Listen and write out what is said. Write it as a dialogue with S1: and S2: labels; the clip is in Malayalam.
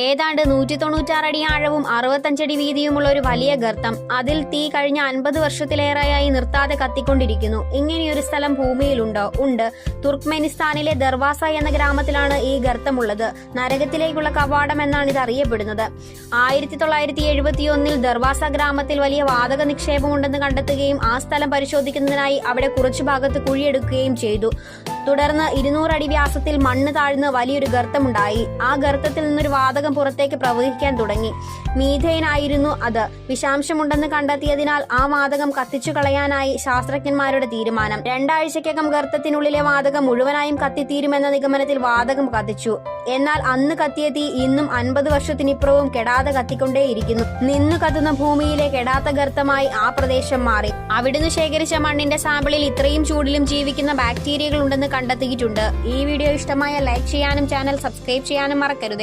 S1: ഏതാണ്ട് 196 അടി ആഴവും 65 അടി വീതിയുമുള്ള ഒരു വലിയ ഗർത്തം. അതിൽ തീ കഴിഞ്ഞ 50 വർഷത്തിലേറെയായി നിർത്താതെ കത്തിക്കൊണ്ടിരിക്കുന്നു. ഇങ്ങനെയൊരു സ്ഥലം ഭൂമിയിലുണ്ടോ? ഉണ്ട്. തുർക്ക്മെനിസ്ഥാനിലെ ദർവാസ എന്ന ഗ്രാമത്തിലാണ് ഈ ഗർത്തമുള്ളത്. നരകത്തിലേക്കുള്ള കവാടം എന്നാണ് ഇത് അറിയപ്പെടുന്നത്. 1971 ദർവാസ ഗ്രാമത്തിൽ വലിയ വാതക നിക്ഷേപമുണ്ടെന്ന് കണ്ടെത്തുകയും ആ സ്ഥലം പരിശോധിക്കുന്നതിനായി അവിടെ കുറച്ചു ഭാഗത്ത് കുഴിയെടുക്കുകയും ചെയ്തു. തുടർന്ന് 200 അടി വ്യാസത്തിൽ മണ്ണ് താഴ്ന്ന് വലിയൊരു ഗർത്തമുണ്ടായി. ആ ഗർത്തത്തിൽ നിന്നൊരു വാതകം പുറത്തേക്ക് പ്രവഹിക്കാൻ തുടങ്ങി. മീഥെയ്ൻ ആയിരുന്നു അത്. വിഷാംശമുണ്ടെന്ന് കണ്ടെത്തിയതിനാൽ ആ വാതകം കത്തിച്ചു കളയാനായി ശാസ്ത്രജ്ഞന്മാരുടെ തീരുമാനം. 2 ആഴ്ചയ്ക്കകം ഗർത്തത്തിനുള്ളിലെ വാതകം മുഴുവനായും കത്തിത്തീരുമെന്ന നിഗമനത്തിൽ വാതകം കത്തിച്ചു. എന്നാൽ അന്ന് കത്തിയ തീ ഇന്നും 50 വർഷത്തിനിപ്പുറവും കെടാതെ കത്തിക്കൊണ്ടേയിരിക്കുന്നു. നിന്നു കത്തുന്ന ഭൂമിയിലെ കെടാത്ത ഗർത്തമായി ആ പ്രദേശം മാറി. അവിടുന്ന് ശേഖരിച്ച മണ്ണിന്റെ സാമ്പിളിൽ ഇത്രയും ചൂടിലും ജീവിക്കുന്ന ബാക്ടീരിയകൾ ഉണ്ടെന്ന് കണ്ടെത്തിയിട്ടുണ്ട്. ഈ വീഡിയോ ഇഷ്ടമായ ലൈക്ക് ചെയ്യാനും ചാനൽ സബ്സ്ക്രൈബ് ചെയ്യാനും മറക്കരുത്.